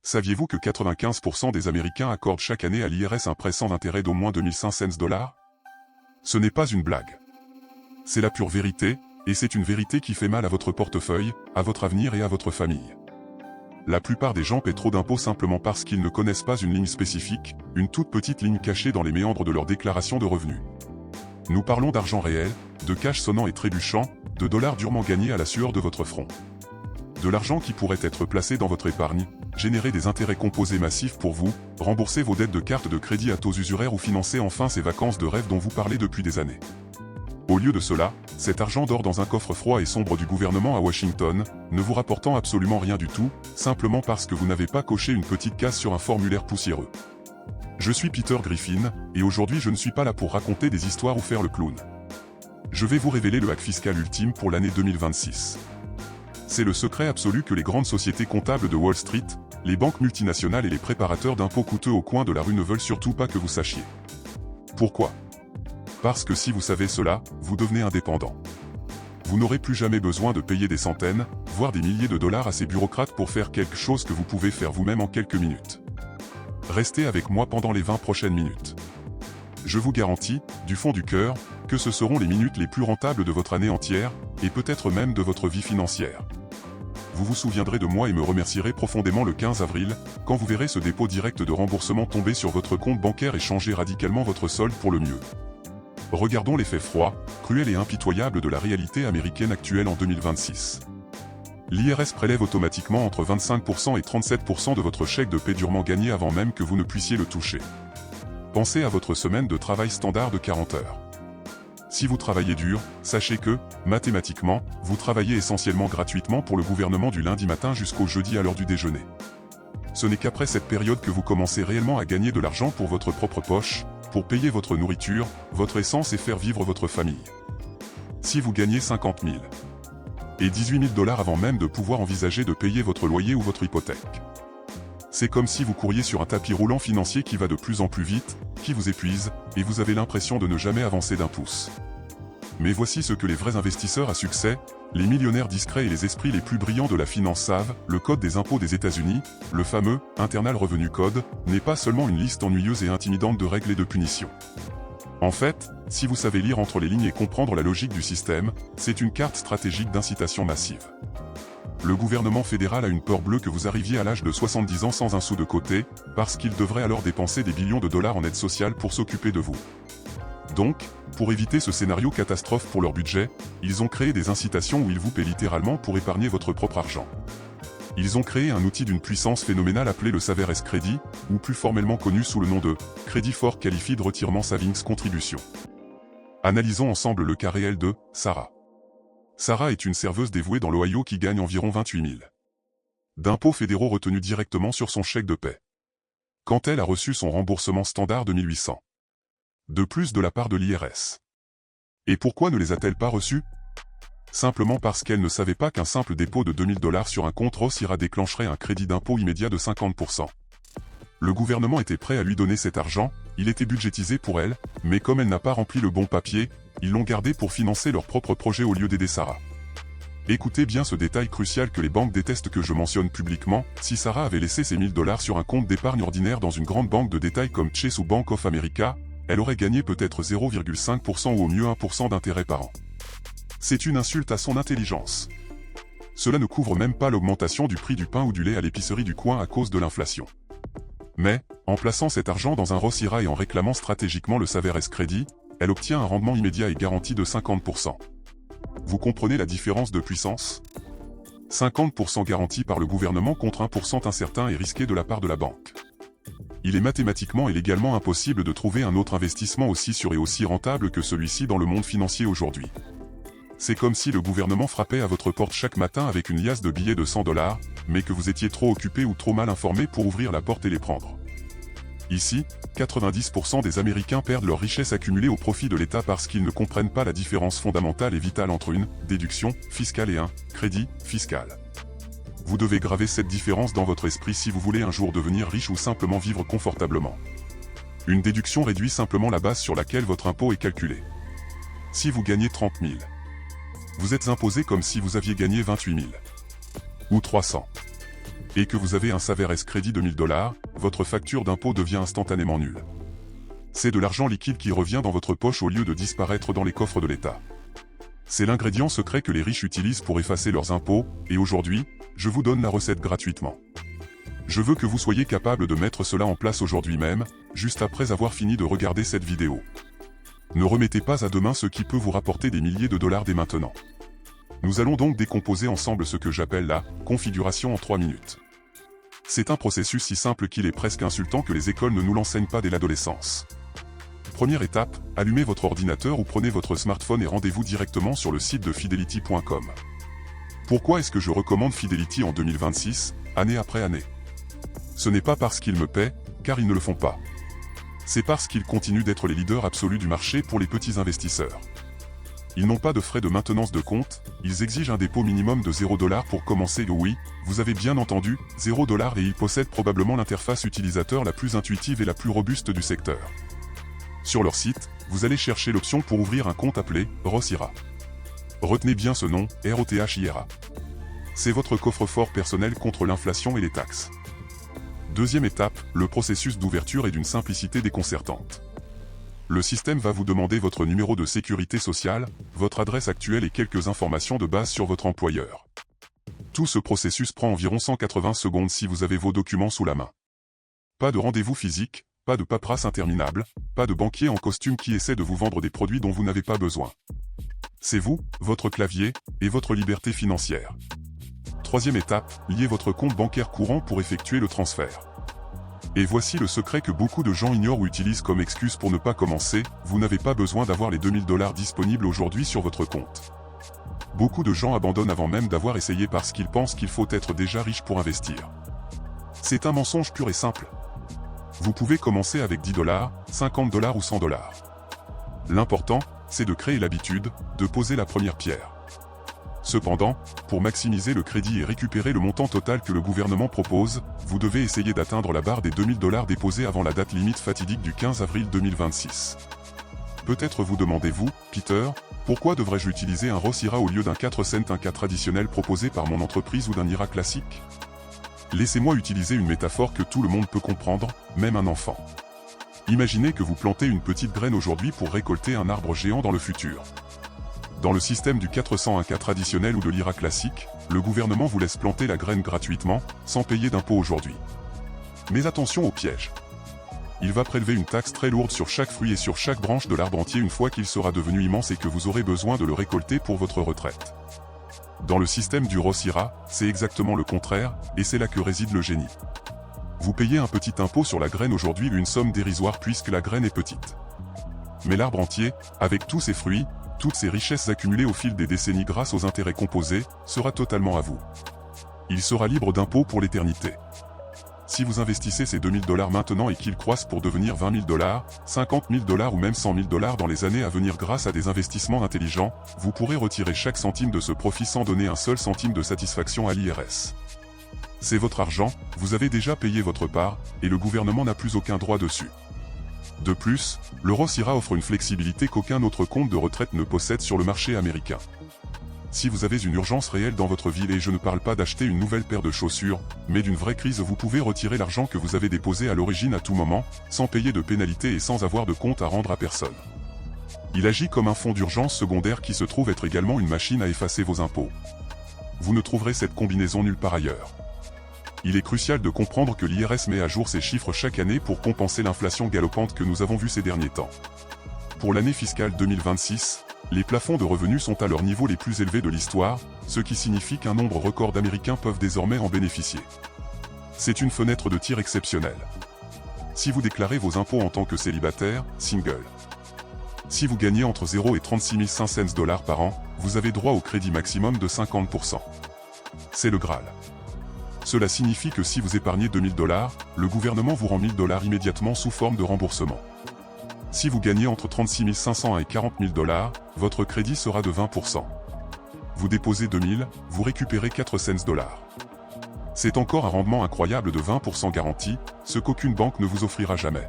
Saviez-vous que 95% des Américains accordent chaque année à l'IRS un prêt sans intérêt d'au moins 2500 $? Ce n'est pas une blague. C'est la pure vérité, et c'est une vérité qui fait mal à votre portefeuille, à votre avenir et à votre famille. La plupart des gens paient trop d'impôts simplement parce qu'ils ne connaissent pas une ligne spécifique, une toute petite ligne cachée dans les méandres de leur déclaration de revenus. Nous parlons d'argent réel, de cash sonnant et trébuchant, de dollars durement gagnés à la sueur de votre front. De l'argent qui pourrait être placé dans votre épargne, générer des intérêts composés massifs pour vous, rembourser vos dettes de carte de crédit à taux usuraires ou financer enfin ces vacances de rêve dont vous parlez depuis des années. Au lieu de cela, cet argent dort dans un coffre froid et sombre du gouvernement à Washington, ne vous rapportant absolument rien du tout, simplement parce que vous n'avez pas coché une petite case sur un formulaire poussiéreux. Je suis Peter Griffin, et aujourd'hui je ne suis pas là pour raconter des histoires ou faire le clown. Je vais vous révéler le hack fiscal ultime pour l'année 2026. C'est le secret absolu que les grandes sociétés comptables de Wall Street, les banques multinationales et les préparateurs d'impôts coûteux au coin de la rue ne veulent surtout pas que vous sachiez. Pourquoi ? Parce que si vous savez cela, vous devenez indépendant. Vous n'aurez plus jamais besoin de payer des centaines, voire des milliers de dollars à ces bureaucrates pour faire quelque chose que vous pouvez faire vous-même en quelques minutes. Restez avec moi pendant les 20 prochaines minutes. Je vous garantis, du fond du cœur, que ce seront les minutes les plus rentables de votre année entière, et peut-être même de votre vie financière. Vous vous souviendrez de moi et me remercierez profondément le 15 avril, quand vous verrez ce dépôt direct de remboursement tomber sur votre compte bancaire et changer radicalement votre solde pour le mieux. Regardons les faits froids, cruels et impitoyables de la réalité américaine actuelle en 2026. L'IRS prélève automatiquement entre 25% et 37% de votre chèque de paie durement gagné avant même que vous ne puissiez le toucher. Pensez à votre semaine de travail standard de 40 heures. Si vous travaillez dur, sachez que, mathématiquement, vous travaillez essentiellement gratuitement pour le gouvernement du lundi matin jusqu'au jeudi à l'heure du déjeuner. Ce n'est qu'après cette période que vous commencez réellement à gagner de l'argent pour votre propre poche, pour payer votre nourriture, votre essence et faire vivre votre famille. Si vous gagnez 50 000 et 18 000 $ avant même de pouvoir envisager de payer votre loyer ou votre hypothèque. C'est comme si vous couriez sur un tapis roulant financier qui va de plus en plus vite, qui vous épuise, et vous avez l'impression de ne jamais avancer d'un pouce. Mais voici ce que les vrais investisseurs à succès, les millionnaires discrets et les esprits les plus brillants de la finance savent, le code des impôts des États-Unis, le fameux « Internal Revenue Code », n'est pas seulement une liste ennuyeuse et intimidante de règles et de punitions. En fait, si vous savez lire entre les lignes et comprendre la logique du système, c'est une carte stratégique d'incitation massive. Le gouvernement fédéral a une peur bleue que vous arriviez à l'âge de 70 ans sans un sou de côté, parce qu'il devrait alors dépenser des billions de dollars en aide sociale pour s'occuper de vous. Donc, pour éviter ce scénario catastrophe pour leur budget, ils ont créé des incitations où ils vous paient littéralement pour épargner votre propre argent. Ils ont créé un outil d'une puissance phénoménale appelé le Savings Credit, ou plus formellement connu sous le nom de « Credit for Qualified Retirement Savings Contribution ». Analysons ensemble le cas réel de Sarah. Sarah est une serveuse dévouée dans l'Ohio qui gagne environ 28 000 d'impôts fédéraux retenus directement sur son chèque de paie. Quand elle a reçu son remboursement standard de 1 800 de plus de la part de l'IRS. Et pourquoi ne les a-t-elle pas reçus? Simplement parce qu'elle ne savait pas qu'un simple dépôt de 2 000 $ sur un compte Roth IRA déclencherait un crédit d'impôt immédiat de 50%. Le gouvernement était prêt à lui donner cet argent, il était budgétisé pour elle, mais comme elle n'a pas rempli le bon papier, ils l'ont gardé pour financer leur propre projet au lieu d'aider Sarah. Écoutez bien ce détail crucial que les banques détestent que je mentionne publiquement, si Sarah avait laissé ses 1 000 $ sur un compte d'épargne ordinaire dans une grande banque de détail comme Chase ou Bank of America, elle aurait gagné peut-être 0,5% ou au mieux 1% d'intérêt par an. C'est une insulte à son intelligence. Cela ne couvre même pas l'augmentation du prix du pain ou du lait à l'épicerie du coin à cause de l'inflation. Mais, en plaçant cet argent dans un Roth IRA et en réclamant stratégiquement le Savings Credit, elle obtient un rendement immédiat et garanti de 50%. Vous comprenez la différence de puissance? 50% garanti par le gouvernement contre 1% incertain et risqué de la part de la banque. Il est mathématiquement et légalement impossible de trouver un autre investissement aussi sûr et aussi rentable que celui-ci dans le monde financier aujourd'hui. C'est comme si le gouvernement frappait à votre porte chaque matin avec une liasse de billets de 100 $, mais que vous étiez trop occupé ou trop mal informé pour ouvrir la porte et les prendre. Ici, 90% des Américains perdent leur richesse accumulée au profit de l'État parce qu'ils ne comprennent pas la différence fondamentale et vitale entre une déduction fiscale et un crédit fiscal. Vous devez graver cette différence dans votre esprit si vous voulez un jour devenir riche ou simplement vivre confortablement. Une déduction réduit simplement la base sur laquelle votre impôt est calculé. Si vous gagnez 30 000, vous êtes imposé comme si vous aviez gagné 28 000. Ou 300. et que vous avez un Saveres crédit de 1000 $, votre facture d'impôt devient instantanément nulle. C'est de l'argent liquide qui revient dans votre poche au lieu de disparaître dans les coffres de l'État. C'est l'ingrédient secret que les riches utilisent pour effacer leurs impôts, et aujourd'hui, je vous donne la recette gratuitement. Je veux que vous soyez capable de mettre cela en place aujourd'hui même, juste après avoir fini de regarder cette vidéo. Ne remettez pas à demain ce qui peut vous rapporter des milliers de dollars dès maintenant. Nous allons donc décomposer ensemble ce que j'appelle la configuration en 3 minutes. C'est un processus si simple qu'il est presque insultant que les écoles ne nous l'enseignent pas dès l'adolescence. Première étape, allumez votre ordinateur ou prenez votre smartphone et rendez-vous directement sur le site de Fidelity.com. Pourquoi est-ce que je recommande Fidelity en 2026, année après année? Ce n'est pas parce qu'ils me paient, car ils ne le font pas. C'est parce qu'ils continuent d'être les leaders absolus du marché pour les petits investisseurs. Ils n'ont pas de frais de maintenance de compte, ils exigent un dépôt minimum de 0 $ pour commencer. Oui, vous avez bien entendu, 0 $ et ils possèdent probablement l'interface utilisateur la plus intuitive et la plus robuste du secteur. Sur leur site, vous allez chercher l'option pour ouvrir un compte appelé Roth IRA. Retenez bien ce nom, ROTH-IRA. C'est votre coffre-fort personnel contre l'inflation et les taxes. Deuxième étape, le processus d'ouverture est d'une simplicité déconcertante. Le système va vous demander votre numéro de sécurité sociale, votre adresse actuelle et quelques informations de base sur votre employeur. Tout ce processus prend environ 180 secondes si vous avez vos documents sous la main. Pas de rendez-vous physique, pas de paperasse interminable, pas de banquier en costume qui essaie de vous vendre des produits dont vous n'avez pas besoin. C'est vous, votre clavier, et votre liberté financière. Troisième étape, liez votre compte bancaire courant pour effectuer le transfert. Et voici le secret que beaucoup de gens ignorent ou utilisent comme excuse pour ne pas commencer, vous n'avez pas besoin d'avoir les 2000 $ disponibles aujourd'hui sur votre compte. Beaucoup de gens abandonnent avant même d'avoir essayé parce qu'ils pensent qu'il faut être déjà riche pour investir. C'est un mensonge pur et simple. Vous pouvez commencer avec 10 $, 50 $ ou 100 $. L'important, c'est de créer l'habitude, de poser la première pierre. Cependant, pour maximiser le crédit et récupérer le montant total que le gouvernement propose, vous devez essayer d'atteindre la barre des 2000 $ déposés avant la date limite fatidique du 15 avril 2026. Peut-être vous demandez-vous, Peter, pourquoi devrais-je utiliser un Roth IRA au lieu d'un 4 cents, un cas traditionnel proposé par mon entreprise ou d'un IRA classique? Laissez-moi utiliser une métaphore que tout le monde peut comprendre, même un enfant. Imaginez que vous plantez une petite graine aujourd'hui pour récolter un arbre géant dans le futur. Dans le système du 401k traditionnel ou de l'IRA classique, le gouvernement vous laisse planter la graine gratuitement, sans payer d'impôt aujourd'hui. Mais attention au piège. Il va prélever une taxe très lourde sur chaque fruit et sur chaque branche de l'arbre entier une fois qu'il sera devenu immense et que vous aurez besoin de le récolter pour votre retraite. Dans le système du Roth IRA, c'est exactement le contraire, et c'est là que réside le génie. Vous payez un petit impôt sur la graine aujourd'hui, une somme dérisoire puisque la graine est petite. Mais l'arbre entier, avec tous ses fruits, toutes ces richesses accumulées au fil des décennies grâce aux intérêts composés, sera totalement à vous. Il sera libre d'impôts pour l'éternité. Si vous investissez ces 2000 $ maintenant et qu'ils croissent pour devenir 20 000 $, 50 000 $ ou même 100 000 $ dans les années à venir grâce à des investissements intelligents, vous pourrez retirer chaque centime de ce profit sans donner un seul centime de satisfaction à l'IRS. C'est votre argent, vous avez déjà payé votre part, et le gouvernement n'a plus aucun droit dessus. De plus, le Roth IRA offre une flexibilité qu'aucun autre compte de retraite ne possède sur le marché américain. Si vous avez une urgence réelle dans votre vie, et je ne parle pas d'acheter une nouvelle paire de chaussures, mais d'une vraie crise, vous pouvez retirer l'argent que vous avez déposé à l'origine à tout moment, sans payer de pénalité et sans avoir de compte à rendre à personne. Il agit comme un fonds d'urgence secondaire qui se trouve être également une machine à effacer vos impôts. Vous ne trouverez cette combinaison nulle part ailleurs. Il est crucial de comprendre que l'IRS met à jour ses chiffres chaque année pour compenser l'inflation galopante que nous avons vue ces derniers temps. Pour l'année fiscale 2026, les plafonds de revenus sont à leur niveau les plus élevés de l'histoire, ce qui signifie qu'un nombre record d'Américains peuvent désormais en bénéficier. C'est une fenêtre de tir exceptionnelle. Si vous déclarez vos impôts en tant que célibataire, single. Si vous gagnez entre 0 et 36 500 $ par an, vous avez droit au crédit maximum de 50%. C'est le Graal. Cela signifie que si vous épargnez 2000 $, le gouvernement vous rend 1000 $ immédiatement sous forme de remboursement. Si vous gagnez entre 36 500 et 40 000 $, votre crédit sera de 20%. Vous déposez 2000, vous récupérez 4 cents $. C'est encore un rendement incroyable de 20% garanti, ce qu'aucune banque ne vous offrira jamais.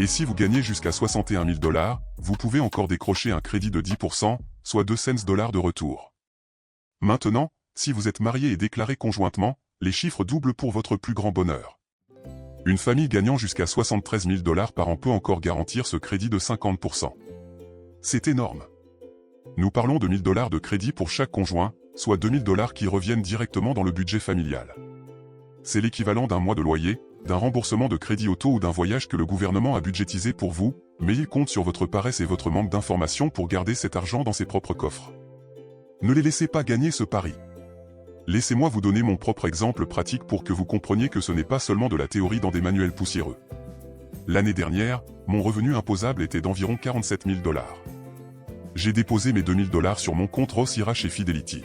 Et si vous gagnez jusqu'à 61 000 $, vous pouvez encore décrocher un crédit de 10%, soit 2 cents $ de retour. Maintenant, si vous êtes marié et déclaré conjointement, les chiffres doublent pour votre plus grand bonheur. Une famille gagnant jusqu'à 73 000 $ par an peut encore garantir ce crédit de 50%. C'est énorme. Nous parlons de 1 000 $ de crédit pour chaque conjoint, soit 2 000 $ qui reviennent directement dans le budget familial. C'est l'équivalent d'un mois de loyer, d'un remboursement de crédit auto ou d'un voyage que le gouvernement a budgétisé pour vous, mais il compte sur votre paresse et votre manque d'information pour garder cet argent dans ses propres coffres. Ne les laissez pas gagner ce pari. Laissez-moi vous donner mon propre exemple pratique pour que vous compreniez que ce n'est pas seulement de la théorie dans des manuels poussiéreux. L'année dernière, mon revenu imposable était d'environ 47 000 $. J'ai déposé mes 2 000 $ sur mon compte Roth IRA chez Fidelity.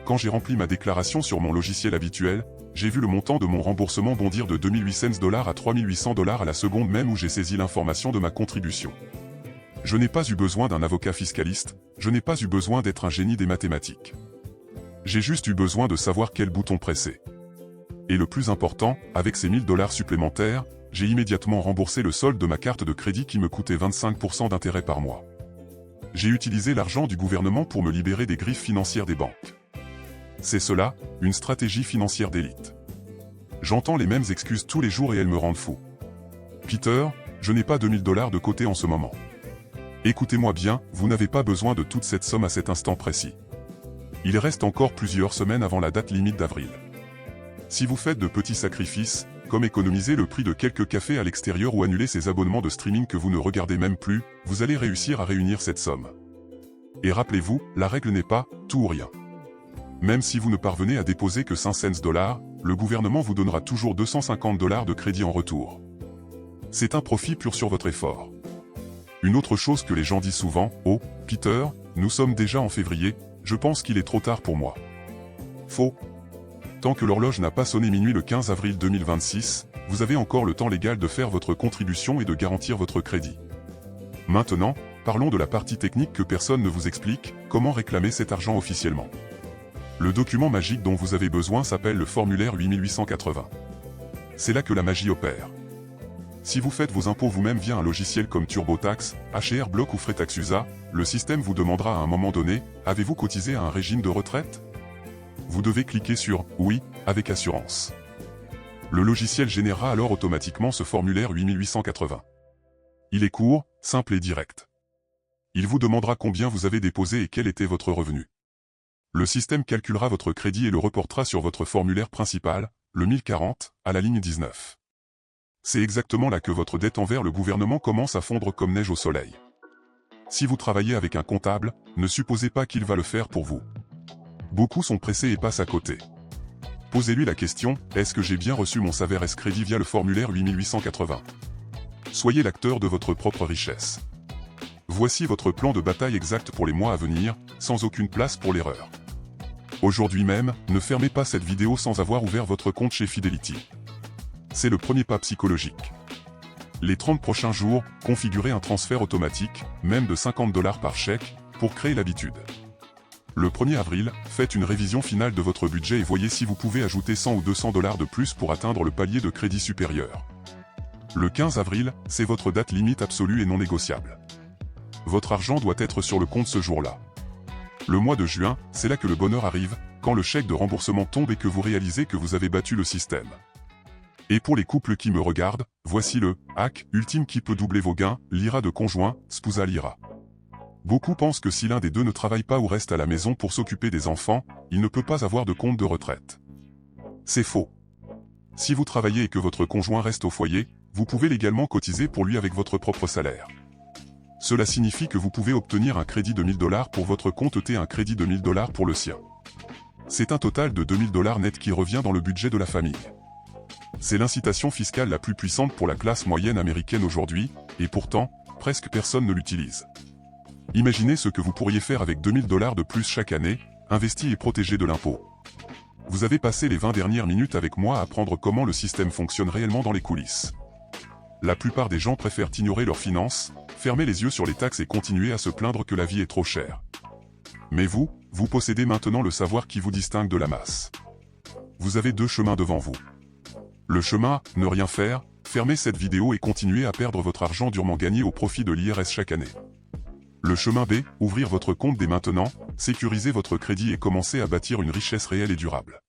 Quand j'ai rempli ma déclaration sur mon logiciel habituel, j'ai vu le montant de mon remboursement bondir de 2 800 $ à 3 800 $ à la seconde même où j'ai saisi l'information de ma contribution. Je n'ai pas eu besoin d'un avocat fiscaliste, je n'ai pas eu besoin d'être un génie des mathématiques. J'ai juste eu besoin de savoir quel bouton presser. Et le plus important, avec ces 1 000 $ supplémentaires, j'ai immédiatement remboursé le solde de ma carte de crédit qui me coûtait 25% d'intérêt par mois. J'ai utilisé l'argent du gouvernement pour me libérer des griffes financières des banques. C'est cela, une stratégie financière d'élite. J'entends les mêmes excuses tous les jours et elles me rendent fou. Peter, je n'ai pas 2 000 $ de côté en ce moment. Écoutez-moi bien, vous n'avez pas besoin de toute cette somme à cet instant précis. Il reste encore plusieurs semaines avant la date limite d'avril. Si vous faites de petits sacrifices, comme économiser le prix de quelques cafés à l'extérieur ou annuler ces abonnements de streaming que vous ne regardez même plus, vous allez réussir à réunir cette somme. Et rappelez-vous, la règle n'est pas « tout ou rien ». Même si vous ne parvenez à déposer que 5 cents $, le gouvernement vous donnera toujours 250 $ de crédit en retour. C'est un profit pur sur votre effort. Une autre chose que les gens disent souvent, « Oh, Peter, nous sommes déjà en février, je pense qu'il est trop tard pour moi. » Faux. Tant que l'horloge n'a pas sonné minuit le 15 avril 2026, vous avez encore le temps légal de faire votre contribution et de garantir votre crédit. Maintenant, parlons de la partie technique que personne ne vous explique, comment réclamer cet argent officiellement. Le document magique dont vous avez besoin s'appelle le formulaire 8880. C'est là que la magie opère. Si vous faites vos impôts vous-même via un logiciel comme TurboTax, HR Block ou FreeTaxUSA, le système vous demandera à un moment donné, avez-vous cotisé à un régime de retraite? Vous devez cliquer sur « Oui » avec assurance. Le logiciel générera alors automatiquement ce formulaire 8880. Il est court, simple et direct. Il vous demandera combien vous avez déposé et quel était votre revenu. Le système calculera votre crédit et le reportera sur votre formulaire principal, le 1040, à la ligne 19. C'est exactement là que votre dette envers le gouvernement commence à fondre comme neige au soleil. Si vous travaillez avec un comptable, ne supposez pas qu'il va le faire pour vous. Beaucoup sont pressés et passent à côté. Posez-lui la question, est-ce que j'ai bien reçu mon Saveres Crédit via le formulaire 8880? Soyez l'acteur de votre propre richesse. Voici votre plan de bataille exact pour les mois à venir, sans aucune place pour l'erreur. Aujourd'hui même, ne fermez pas cette vidéo sans avoir ouvert votre compte chez Fidelity. C'est le premier pas psychologique. Les 30 prochains jours, configurez un transfert automatique, même de 50 $ par chèque, pour créer l'habitude. Le 1er avril, faites une révision finale de votre budget et voyez si vous pouvez ajouter 100 ou 200 $ de plus pour atteindre le palier de crédit supérieur. Le 15 avril, c'est votre date limite absolue et non négociable. Votre argent doit être sur le compte ce jour-là. Le mois de juin, c'est là que le bonheur arrive, quand le chèque de remboursement tombe et que vous réalisez que vous avez battu le système. Et pour les couples qui me regardent, voici le hack ultime qui peut doubler vos gains, l'IRA de conjoint, Spousal IRA. Beaucoup pensent que si l'un des deux ne travaille pas ou reste à la maison pour s'occuper des enfants, il ne peut pas avoir de compte de retraite. C'est faux. Si vous travaillez et que votre conjoint reste au foyer, vous pouvez légalement cotiser pour lui avec votre propre salaire. Cela signifie que vous pouvez obtenir un crédit de 1 000 $ pour votre compte et un crédit de 1 000 $ pour le sien. C'est un total de 2 000 $ net qui revient dans le budget de la famille. C'est l'incitation fiscale la plus puissante pour la classe moyenne américaine aujourd'hui, et pourtant, presque personne ne l'utilise. Imaginez ce que vous pourriez faire avec 2 000 $ de plus chaque année, investi et protégé de l'impôt. Vous avez passé les 20 dernières minutes avec moi à apprendre comment le système fonctionne réellement dans les coulisses. La plupart des gens préfèrent ignorer leurs finances, fermer les yeux sur les taxes et continuer à se plaindre que la vie est trop chère. Mais vous possédez maintenant le savoir qui vous distingue de la masse. Vous avez deux chemins devant vous. Le chemin, ne rien faire, fermez cette vidéo et continuez à perdre votre argent durement gagné au profit de l'IRS chaque année. Le chemin B, ouvrir votre compte dès maintenant, sécuriser votre crédit et commencer à bâtir une richesse réelle et durable.